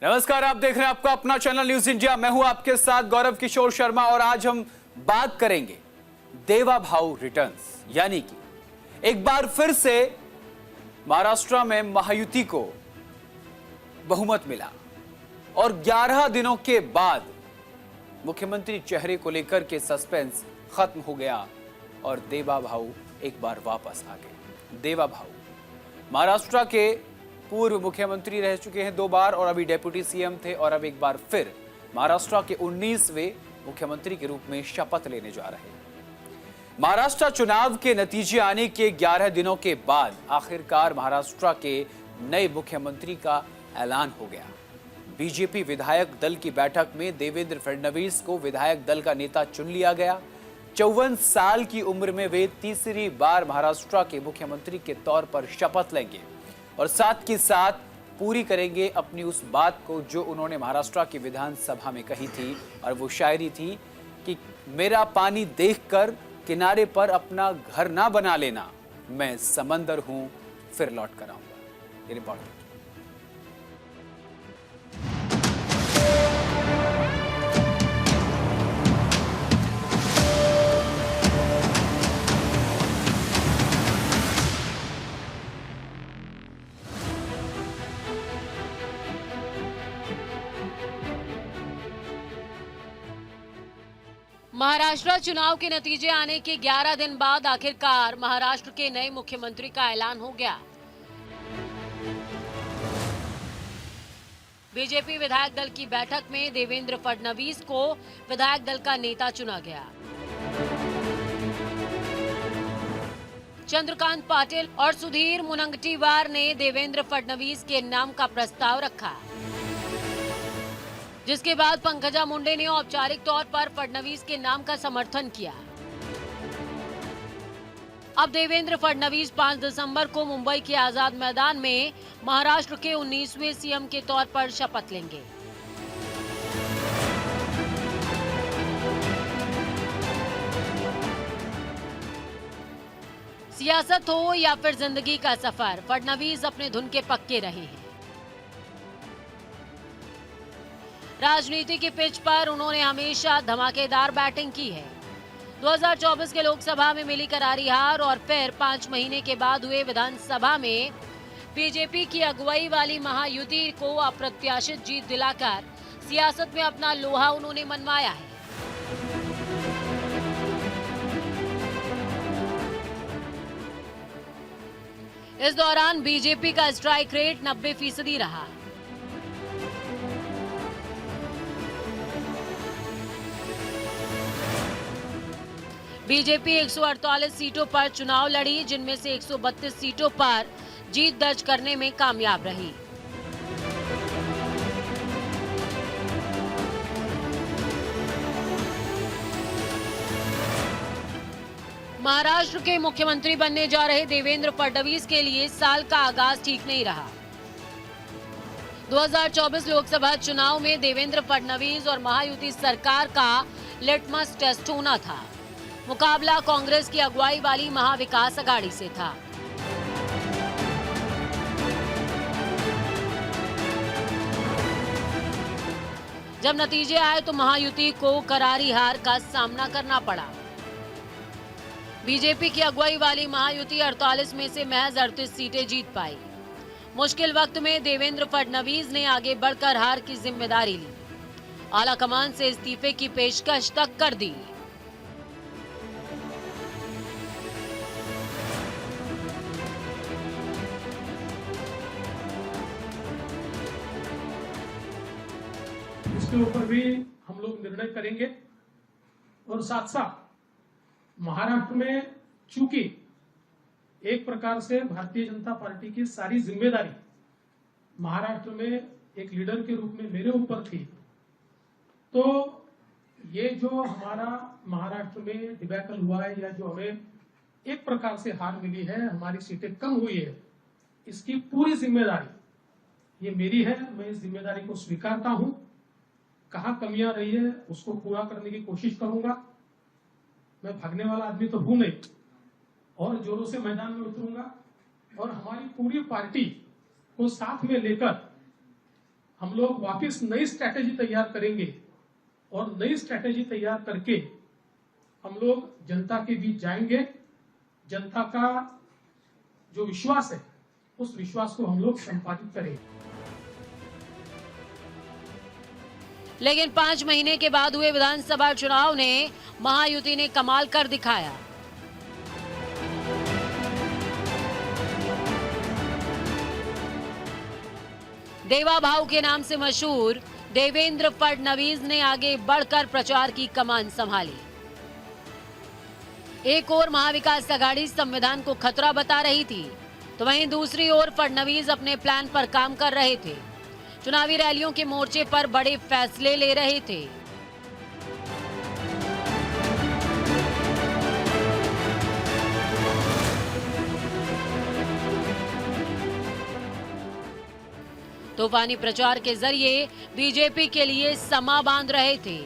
नमस्कार, आप देख रहे हैं आपका अपना चैनल न्यूज इंडिया। मैं हूं आपके साथ गौरव किशोर शर्मा और आज हम बात करेंगे देवा भाऊ रिटर्न्स, यानी कि एक बार फिर से महाराष्ट्र में महायुति को बहुमत मिला और 11 दिनों के बाद मुख्यमंत्री चेहरे को लेकर के सस्पेंस खत्म हो गया और देवा भाऊ एक बार वापस आ गए। देवा भाऊ महाराष्ट्र के पूर्व मुख्यमंत्री रह चुके हैं 2 बार और अभी डेप्यूटी सीएम थे और अब एक बार फिर महाराष्ट्र के 19वें मुख्यमंत्री के रूप में शपथ लेने जा रहे हैं। महाराष्ट्र चुनाव के नतीजे आने के 11 दिनों के बाद आखिरकार महाराष्ट्र के नए मुख्यमंत्री का ऐलान हो गया। बीजेपी विधायक दल की बैठक में देवेंद्र फडणवीस को विधायक दल का नेता चुन लिया गया। 54 साल की उम्र में वे तीसरी बार महाराष्ट्र के मुख्यमंत्री के तौर पर शपथ लेंगे और साथ के साथ पूरी करेंगे अपनी उस बात को जो उन्होंने महाराष्ट्र की विधानसभा में कही थी, और वो शायरी थी कि मेरा पानी देखकर किनारे पर अपना घर ना बना लेना, मैं समंदर हूं फिर लौट कर आऊंगा। ये रिपोर्ट। महाराष्ट्र चुनाव के नतीजे आने के 11 दिन बाद आखिरकार महाराष्ट्र के नए मुख्यमंत्री का ऐलान हो गया। बीजेपी विधायक दल की बैठक में देवेंद्र फडणवीस को विधायक दल का नेता चुना गया। चंद्रकांत पाटिल और सुधीर मुनगंटीवार ने देवेंद्र फडणवीस के नाम का प्रस्ताव रखा, जिसके बाद पंकजा मुंडे ने औपचारिक तौर पर फडणवीस के नाम का समर्थन किया। अब देवेंद्र फडणवीस 5 दिसंबर को मुंबई के आजाद मैदान में महाराष्ट्र के 19वें सीएम के तौर पर शपथ लेंगे। सियासत हो या फिर जिंदगी का सफर, फडणवीस अपने धुन के पक्के रहे हैं। राजनीति की पिच पर उन्होंने हमेशा धमाकेदार बैटिंग की है। 2024 के लोकसभा में मिली करारी हार और फिर 5 महीने के बाद हुए विधानसभा में बीजेपी की अगुवाई वाली महायुति को अप्रत्याशित जीत दिलाकर सियासत में अपना लोहा उन्होंने मनवाया है। इस दौरान बीजेपी का स्ट्राइक रेट 90% रहा। बीजेपी 148 सीटों पर चुनाव लड़ी, जिनमें से 132 सीटों पर जीत दर्ज करने में कामयाब रही। महाराष्ट्र के मुख्यमंत्री बनने जा रहे देवेंद्र फडणवीस के लिए साल का आगाज ठीक नहीं रहा। 2024 लोकसभा चुनाव में देवेंद्र फडणवीस और महायुति सरकार का लिटमस टेस्ट होना था। मुकाबला कांग्रेस की अगुवाई वाली महाविकास अघाड़ी से था। जब नतीजे आए तो महायुति को करारी हार का सामना करना पड़ा। बीजेपी की अगुवाई वाली महायुति 48 में से महज 38 सीटें जीत पाई। मुश्किल वक्त में देवेंद्र फडणवीस ने आगे बढ़कर हार की जिम्मेदारी ली। आलाकमान से इस्तीफे की पेशकश तक कर दी। इसके ऊपर भी हम लोग निर्णय करेंगे और साथ साथ महाराष्ट्र में चूंकि एक प्रकार से भारतीय जनता पार्टी की सारी जिम्मेदारी महाराष्ट्र में एक लीडर के रूप में मेरे ऊपर थी, तो ये जो हमारा महाराष्ट्र में डिबैकल हुआ है या जो हमें एक प्रकार से हार मिली है, हमारी सीटें कम हुई है, इसकी पूरी जिम्मेदारी ये मेरी है। मैं इस जिम्मेदारी को स्वीकारता हूं। कहां कमियां रही है उसको पूरा करने की कोशिश करूंगा। मैं भागने वाला आदमी तो हूं नहीं, और जोरों से मैदान में उतरूंगा और हमारी पूरी पार्टी को साथ में लेकर हम लोग वापस नई स्ट्रैटेजी तैयार करेंगे और नई स्ट्रैटेजी तैयार करके हम लोग जनता के बीच जाएंगे। जनता का जो विश्वास है उस विश्वास को हम लोग संपादित करेंगे। लेकिन 5 महीने के बाद हुए विधानसभा चुनाव ने महायुति ने कमाल कर दिखाया। देवा भाव के नाम से मशहूर देवेंद्र फडणवीस ने आगे बढ़कर प्रचार की कमान संभाली। एक ओर महाविकास आघाड़ी संविधान को खतरा बता रही थी, तो वहीं दूसरी ओर फडणवीस अपने प्लान पर काम कर रहे थे। चुनावी रैलियों के मोर्चे पर बड़े फैसले ले रहे थे। तूफानी प्रचार के जरिए बीजेपी के लिए समा बांध रहे थे।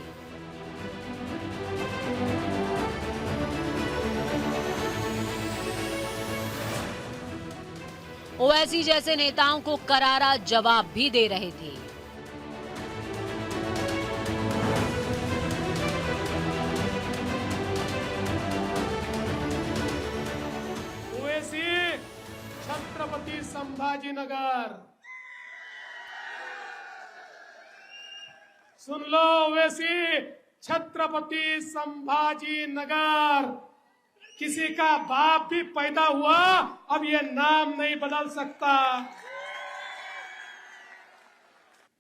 ओवैसी जैसे नेताओं को करारा जवाब भी दे रहे थे। ओवैसी छत्रपति संभाजीनगर, सुन लो ओवैसी छत्रपति संभाजीनगर। किसी का बाप भी पैदा हुआ, अब ये नाम नहीं बदल सकता।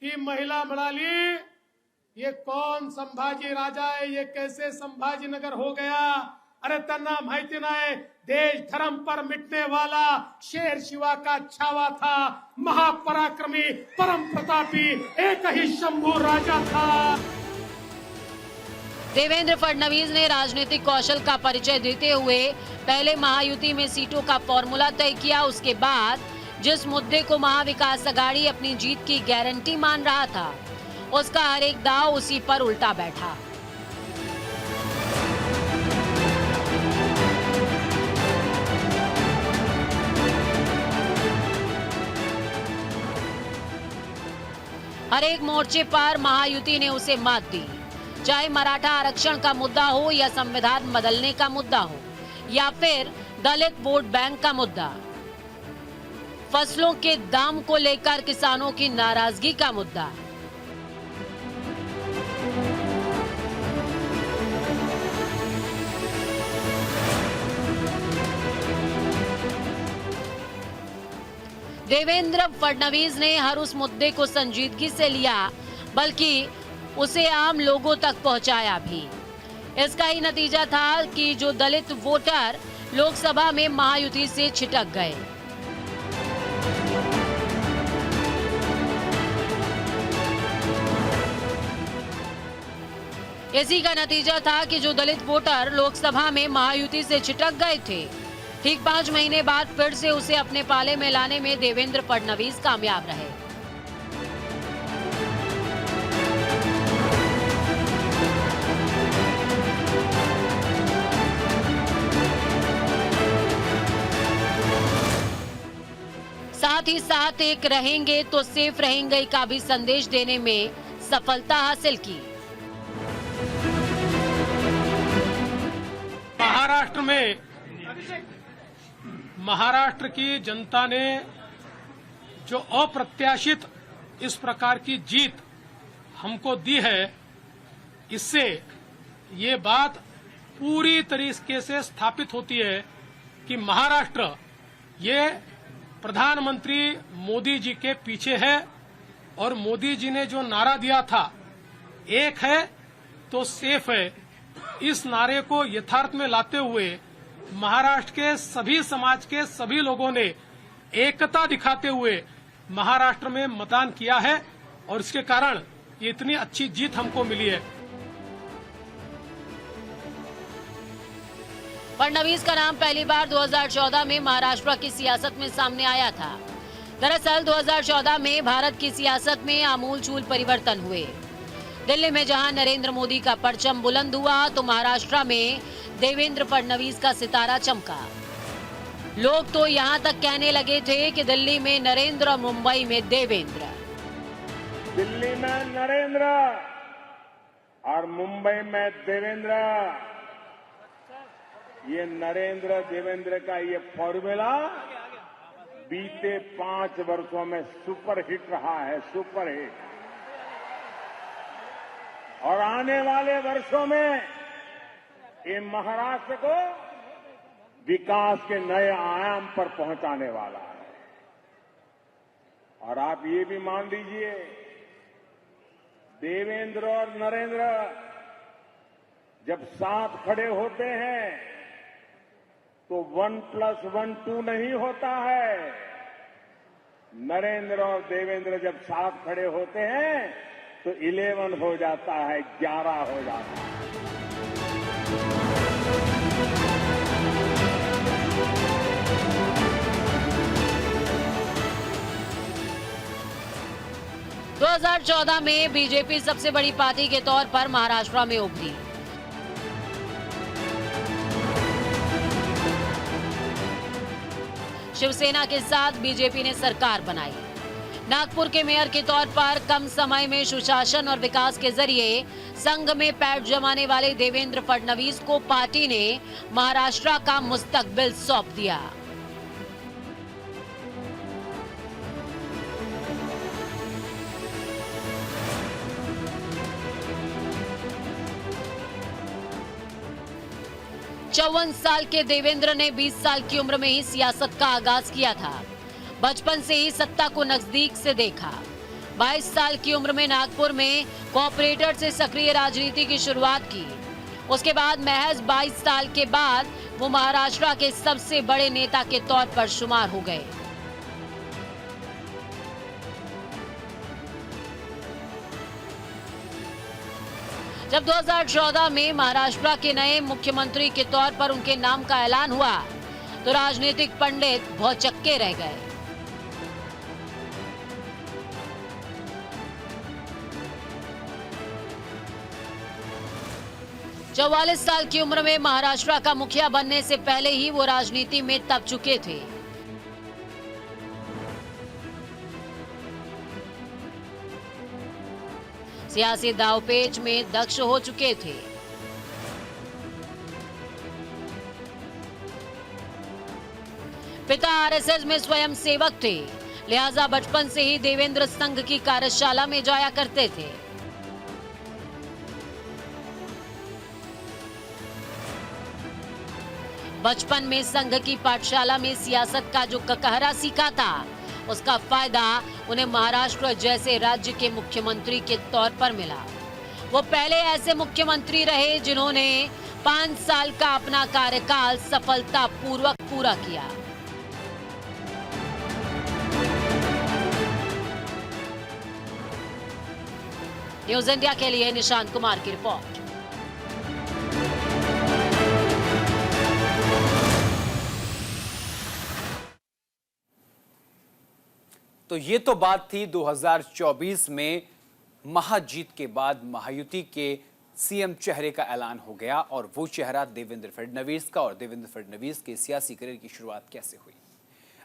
ये महिला म्हणाली, ये कौन संभाजी राजा है, ये कैसे संभाजीनगर हो गया? अरे त्यांना माहिती नाही, देश धर्म पर मिटने वाला शेर शिवा का छावा था, महापराक्रमी परम प्रतापी एक ही शंभू राजा था। देवेंद्र फडणवीस ने राजनीतिक कौशल का परिचय देते हुए पहले महायुति में सीटों का फॉर्मूला तय किया। उसके बाद जिस मुद्दे को महाविकास आघाड़ी अपनी जीत की गारंटी मान रहा था, उसका हर एक दांव उसी पर उल्टा बैठा। हर एक मोर्चे पर महायुति ने उसे मात दी। चाहे मराठा आरक्षण का मुद्दा हो या संविधान बदलने का मुद्दा हो या फिर दलित वोट बैंक का मुद्दा, फसलों के दाम को लेकर किसानों की नाराजगी का मुद्दा, देवेंद्र फडणवीस ने हर उस मुद्दे को संजीदगी से लिया, बल्कि उसे आम लोगों तक पहुंचाया भी। इसका ही नतीजा था कि जो दलित वोटर लोकसभा में महायुति से छिटक गए। इसी का नतीजा था कि जो दलित वोटर लोकसभा में महायुति से छिटक गए थे, ठीक 5 महीने बाद फिर से उसे अपने पाले में लाने में देवेंद्र फडणवीस कामयाब रहे। साथ ही साथ एक रहेंगे तो सेफ रहेंगे का भी संदेश देने में सफलता हासिल की। महाराष्ट्र की जनता ने जो अप्रत्याशित इस प्रकार की जीत हमको दी है, इससे ये बात पूरी तरीके से स्थापित होती है कि महाराष्ट्र ये प्रधानमंत्री मोदी जी के पीछे है और मोदी जी ने जो नारा दिया था, एक है तो सेफ है, इस नारे को यथार्थ में लाते हुए महाराष्ट्र के सभी समाज के सभी लोगों ने एकता दिखाते हुए महाराष्ट्र में मतदान किया है और इसके कारण ये इतनी अच्छी जीत हमको मिली है। फडणवीस का नाम पहली बार 2014 में महाराष्ट्र की सियासत में सामने आया था। दरअसल 2014 में भारत की सियासत में आमूलचूल परिवर्तन हुए। दिल्ली में जहां नरेंद्र मोदी का परचम बुलंद हुआ, तो महाराष्ट्र में देवेंद्र फडणवीस का सितारा चमका। लोग तो यहां तक कहने लगे थे कि दिल्ली में नरेंद्र और मुंबई में देवेंद्र। दिल्ली में नरेंद्र और मुंबई में देवेंद्र, ये नरेंद्र देवेंद्र का ये फॉर्मूला बीते 5 वर्षों में सुपर हिट रहा है, सुपर हिट। और आने वाले वर्षों में ये महाराष्ट्र को विकास के नए आयाम पर पहुंचाने वाला है। और आप ये भी मान लीजिए, देवेंद्र और नरेंद्र जब साथ खड़े होते हैं तो 1+1 2 नहीं होता है। नरेंद्र और देवेंद्र जब साथ खड़े होते हैं तो 11 हो जाता है, 11 हो जाता है। – 2014 में बीजेपी सबसे बड़ी पार्टी के तौर पर महाराष्ट्र में उभरी। शिवसेना के साथ बीजेपी ने सरकार बनाई। नागपुर के मेयर के तौर पर कम समय में सुशासन और विकास के जरिए संघ में पैर जमाने वाले देवेंद्र फडणवीस को पार्टी ने महाराष्ट्र का मुस्तकबिल सौंप दिया। चौवन साल के देवेंद्र ने 20 साल की उम्र में ही सियासत का आगाज किया था। बचपन से ही सत्ता को नजदीक से देखा। 22 साल की उम्र में नागपुर में कॉर्पोरेटर से सक्रिय राजनीति की शुरुआत की। उसके बाद महज 22 साल के बाद वो महाराष्ट्र के सबसे बड़े नेता के तौर पर शुमार हो गए। जब 2014 में महाराष्ट्र के नए मुख्यमंत्री के तौर पर उनके नाम का ऐलान हुआ तो राजनीतिक पंडित भौचक्के रह गए। चौवालीस साल की उम्र में महाराष्ट्र का मुखिया बनने से पहले ही वो राजनीति में तप चुके थे। सियासी दांवपेच में दक्ष हो चुके थे। पिता आरएसएस में स्वयं सेवक थे, लिहाजा बचपन से ही देवेंद्र संघ की कार्यशाला में जाया करते थे। बचपन में संघ की पाठशाला में सियासत का जो ककहरा सीखा था, उसका फायदा उन्हें महाराष्ट्र जैसे राज्य के मुख्यमंत्री के तौर पर मिला। वो पहले ऐसे मुख्यमंत्री रहे जिन्होंने 5 साल का अपना कार्यकाल सफलतापूर्वक पूरा किया। न्यूज इंडिया के लिए निशांत कुमार की रिपोर्ट। तो ये तो बात थी 2024 में महाजीत के बाद महायुति के सीएम चेहरे का ऐलान हो गया और वो चेहरा देवेंद्र फडणवीस का, और देवेंद्र फडणवीस के सियासी करियर की शुरुआत कैसे हुई।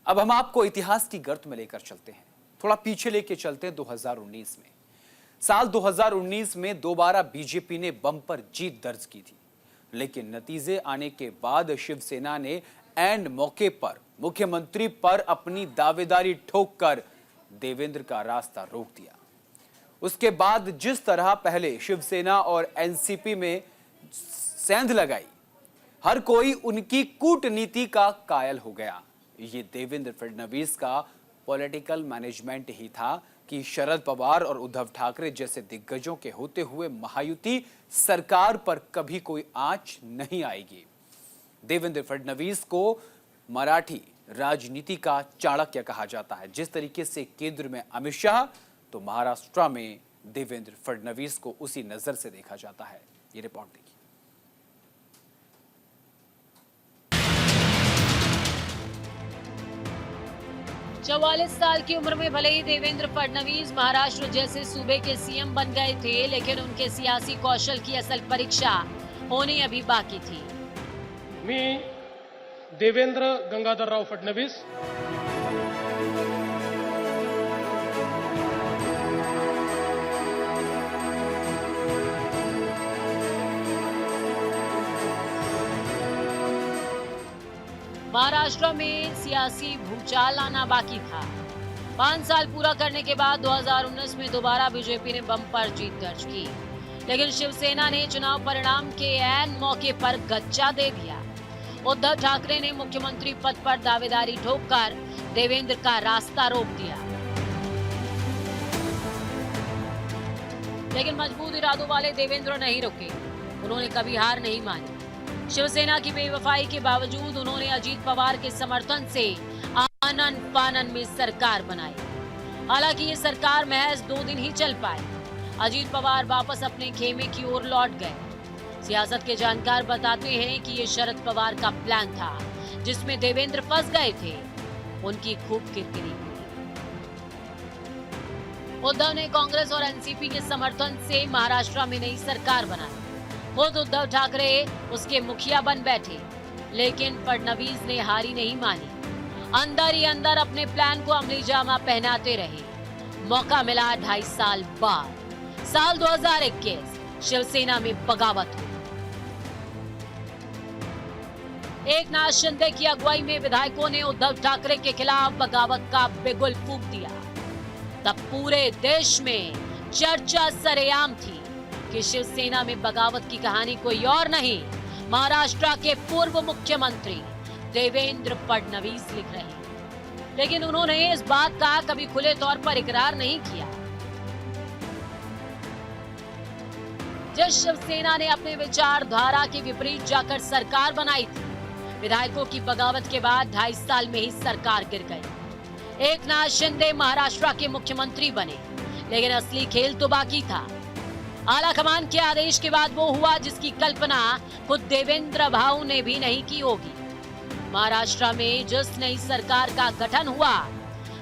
अब हम आपको इतिहास की गर्त में लेकर चलते हैं, थोड़ा पीछे लेके चलते हैं 2019 में। साल 2019 में दोबारा बीजेपी ने बम्पर जीत दर्ज की थी, लेकिन नतीजे आने के बाद शिवसेना ने एंड मौके पर मुख्यमंत्री पर अपनी दावेदारी ठोककर देवेंद्र का रास्ता रोक दिया। उसके बाद जिस तरह पहले शिवसेना और एनसीपी में सेंध लगाई, हर कोई उनकी कूटनीति का कायल हो गया। ये देवेंद्र फडणवीस का पॉलिटिकल मैनेजमेंट ही था कि शरद पवार और उद्धव ठाकरे जैसे दिग्गजों के होते हुए महायुति सरकार पर कभी कोई आंच नहीं आएगी। देवेंद्र फडणवीस को मराठी राजनीति का चाणक्य कहा जाता है। जिस तरीके से केंद्र में अमित शाह, तो महाराष्ट्र में देवेंद्र फडणवीस को उसी नजर से देखा जाता है। ये रिपोर्ट देखिए। 44 साल की उम्र में भले ही देवेंद्र फडणवीस महाराष्ट्र जैसे सूबे के सीएम बन गए थे, लेकिन उनके सियासी कौशल की असल परीक्षा होनी अभी बाकी थी। मी देवेंद्र गंगाधरराव फडणवीस महाराष्ट्र में सियासी भूचाल आना बाकी था। 5 साल पूरा करने के बाद 2019 में दोबारा बीजेपी ने बम्पर जीत दर्ज की, लेकिन शिवसेना ने चुनाव परिणाम के ऐन मौके पर गच्चा दे दिया। उद्धव ठाकरे ने मुख्यमंत्री पद पर दावेदारी ठोककर देवेंद्र का रास्ता रोक दिया, लेकिन मजबूत इरादों वाले देवेंद्र नहीं रुके। उन्होंने कभी हार नहीं मानी। शिवसेना की बेवफाई के बावजूद उन्होंने अजीत पवार के समर्थन से आनन फानन में सरकार बनाई। हालांकि ये सरकार महज 2 दिन ही चल पाई। अजीत पवार वापस अपने खेमे की ओर लौट गए। सियासत के जानकार बताते हैं कि ये शरद पवार का प्लान था, जिसमें देवेंद्र फंस गए थे। उनकी खूब किरकिरी हुई। उद्धव ने कांग्रेस और एनसीपी के समर्थन से महाराष्ट्र में नई सरकार बनाई। खुद उद्धव ठाकरे उसके मुखिया बन बैठे, लेकिन फडणवीस ने हारी नहीं मानी। अंदर ही अंदर अपने प्लान को अमली जामा पहनाते रहे। मौका मिला 2.5 साल बाद, साल 2021, शिवसेना में बगावत हुई। एकनाथ शिंदे की अगुवाई में विधायकों ने उद्धव ठाकरे के खिलाफ बगावत का बिगुल फूंक दिया। तब पूरे देश में चर्चा सरेआम थी कि शिवसेना में बगावत की कहानी कोई और नहीं, महाराष्ट्र के पूर्व मुख्यमंत्री देवेंद्र फडणवीस लिख रहे हैं। लेकिन उन्होंने इस बात का कभी खुले तौर पर इकरार नहीं किया। जिस शिवसेना ने अपने विचारधारा के विपरीत जाकर सरकार बनाई थी, विधायकों की बगावत के बाद 2.5 साल में ही सरकार गिर गई। एकनाथ शिंदे महाराष्ट्र के मुख्यमंत्री बने, लेकिन असली खेल तो बाकी था। आलाकमान के आदेश के बाद वो हुआ जिसकी कल्पना खुद देवेंद्र भाऊ ने भी नहीं की होगी। महाराष्ट्र में जिस नई सरकार का गठन हुआ,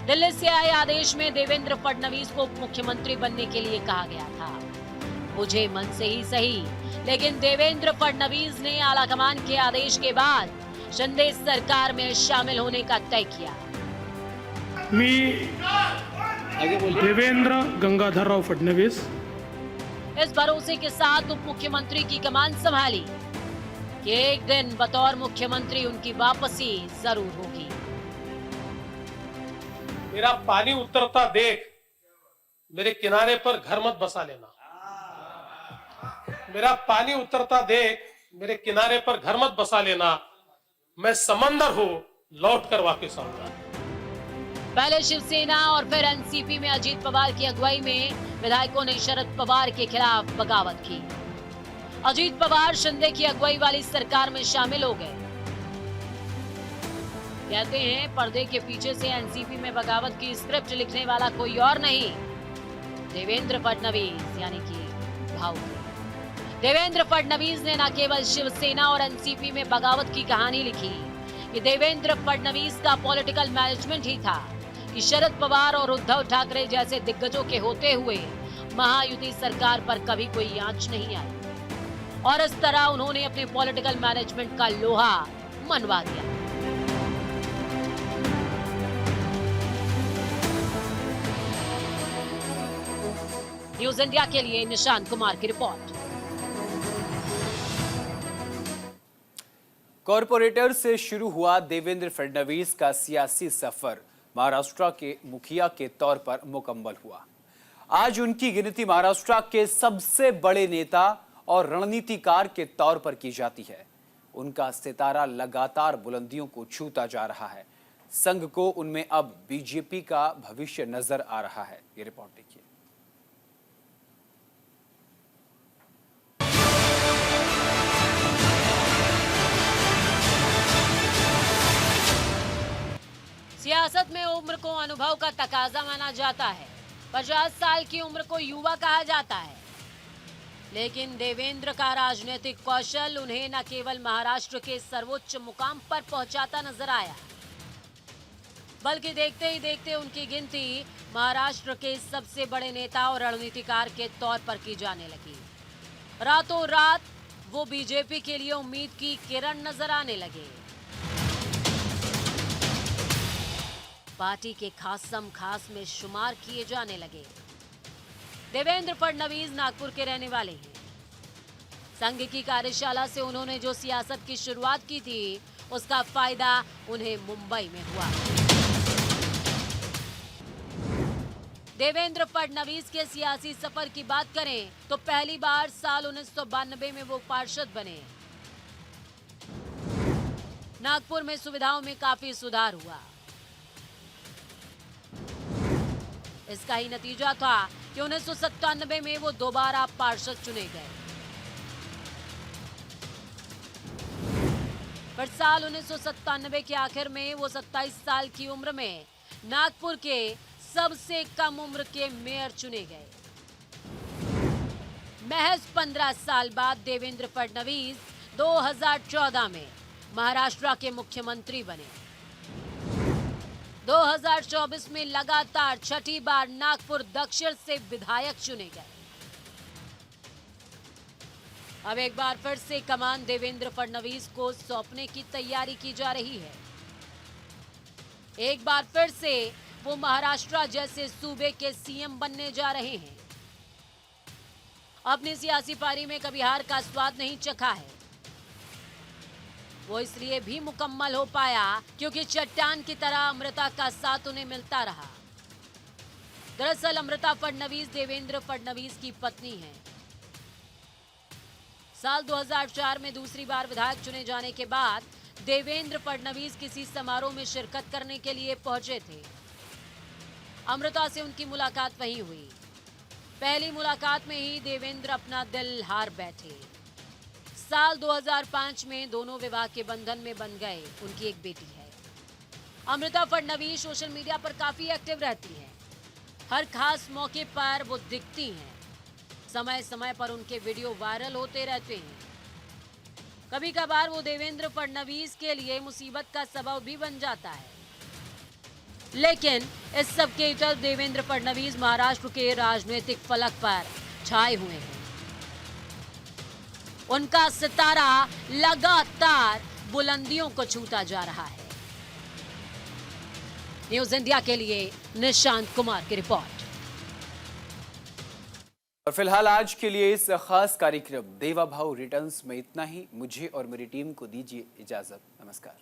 दिल्ली से आए आदेश में देवेंद्र फडणवीस को मुख्यमंत्री बनने के लिए कहा गया था। मुझे मन से ही सही, लेकिन देवेंद्र फडणवीस ने आलाकमान के आदेश के बाद शिंदे सरकार में शामिल होने का तय किया। मी देवेंद्र गंगाधरराव फडणवीस इस भरोसे के साथ उप मुख्यमंत्री की कमान संभाली कि एक दिन बतौर मुख्यमंत्री उनकी वापसी जरूर होगी। मेरा पानी उतरता देख मेरे किनारे पर घर मत बसा लेना। मेरा पानी उतरता देख मेरे किनारे पर घर मत बसा लेना। मैं समंदर हूं, लौट कर वापस आऊंगा। पहले शिवसेना और फिर एनसीपी में अजीत पवार की अगुवाई में विधायकों ने शरद पवार के खिलाफ बगावत की। अजीत पवार शिंदे की अगुवाई वाली सरकार में शामिल हो गए। कहते हैं पर्दे के पीछे से एनसीपी में बगावत की स्क्रिप्ट लिखने वाला कोई और नहीं, देवेंद्र फडणवीस यानी कि भाऊ। देवेंद्र फडणवीस ने न केवल शिवसेना और एनसीपी में बगावत की कहानी लिखी, कि देवेंद्र फडणवीस का पॉलिटिकल मैनेजमेंट ही था कि शरद पवार और उद्धव ठाकरे जैसे दिग्गजों के होते हुए महायुति सरकार पर कभी कोई आंच नहीं आई, और इस तरह उन्होंने अपने पॉलिटिकल मैनेजमेंट का लोहा मनवा दिया। न्यूज इंडिया के लिए निशांत कुमार की रिपोर्ट। कॉरपोरेटर से शुरू हुआ देवेंद्र फडणवीस का सियासी सफर महाराष्ट्र के मुखिया के तौर पर मुकम्मल हुआ। आज उनकी गिनती महाराष्ट्र के सबसे बड़े नेता और रणनीतिकार के तौर पर की जाती है। उनका सितारा लगातार बुलंदियों को छूता जा रहा है। संघ को उनमें अब बीजेपी का भविष्य नजर आ रहा है। ये रिपोर्ट देखिए। सियासत में उम्र को अनुभव का तकाजा माना जाता है। 50 साल की उम्र को युवा कहा जाता है, लेकिन देवेंद्र का राजनीतिक कौशल उन्हें न केवल महाराष्ट्र के सर्वोच्च मुकाम पर पहुंचाता नजर आया, बल्कि देखते ही देखते उनकी गिनती महाराष्ट्र के सबसे बड़े नेता और रणनीतिकार के तौर पर की जाने लगी। रातों रात वो बीजेपी के लिए उम्मीद की किरण नजर आने लगे। पार्टी के खासम खास में शुमार किए जाने लगे। देवेंद्र फडणवीस नागपुर के रहने वाले हैं। संघ की कार्यशाला से उन्होंने जो सियासत की शुरुआत की थी, उसका फायदा उन्हें मुंबई में हुआ। देवेंद्र फडणवीस के सियासी सफर की बात करें तो पहली बार साल 1992 में वो पार्षद बने। नागपुर में सुविधाओं में काफी सुधार हुआ। इसका ही नतीजा था कि 1997 में वो दोबारा पार्षद चुने गए। पर साल 1997 के आखिर में वो 27 साल की उम्र में नागपुर के सबसे कम उम्र के मेयर चुने गए। महज 15 साल बाद देवेंद्र फडणवीस 2014 में महाराष्ट्र के मुख्यमंत्री बने। 2024 में लगातार छठी बार नागपुर दक्षिण से विधायक चुने गए। अब एक बार फिर से कमान देवेंद्र फडणवीस को सौंपने की तैयारी की जा रही है। एक बार फिर से वो महाराष्ट्र जैसे सूबे के सीएम बनने जा रहे हैं। अपनी सियासी पारी में कभी हार का स्वाद नहीं चखा है। वो इसलिए भी मुकम्मल हो पाया क्योंकि चट्टान की तरह अमृता का साथ उन्हें मिलता रहा। दरअसल अमृता फडणवीस देवेंद्र फडणवीस की पत्नी है। साल 2004 में दूसरी बार विधायक चुने जाने के बाद देवेंद्र फडणवीस किसी समारोह में शिरकत करने के लिए पहुंचे थे। अमृता से उनकी मुलाकात वहीं हुई। पहली मुलाकात में ही देवेंद्र अपना दिल हार बैठे। साल 2005 में दोनों विवाह के बंधन में बन गए। उनकी एक बेटी है। अमृता फडणवीस सोशल मीडिया पर काफी एक्टिव रहती हैं। हर खास मौके पर वो दिखती हैं। समय समय पर उनके वीडियो वायरल होते रहते हैं। कभी कभार वो देवेंद्र फडणवीस के लिए मुसीबत का सबब भी बन जाता है। लेकिन इस सब के तरफ देवेंद्र फडणवीस महाराष्ट्र के राजनीतिक फलक पर छाए हुए हैं। उनका सितारा लगातार बुलंदियों को छूता जा रहा है। न्यूज इंडिया के लिए निशांत कुमार की रिपोर्ट। और फिलहाल आज के लिए इस खास कार्यक्रम देवा भाऊ रिटर्न्स में इतना ही। मुझे और मेरी टीम को दीजिए इजाजत। नमस्कार।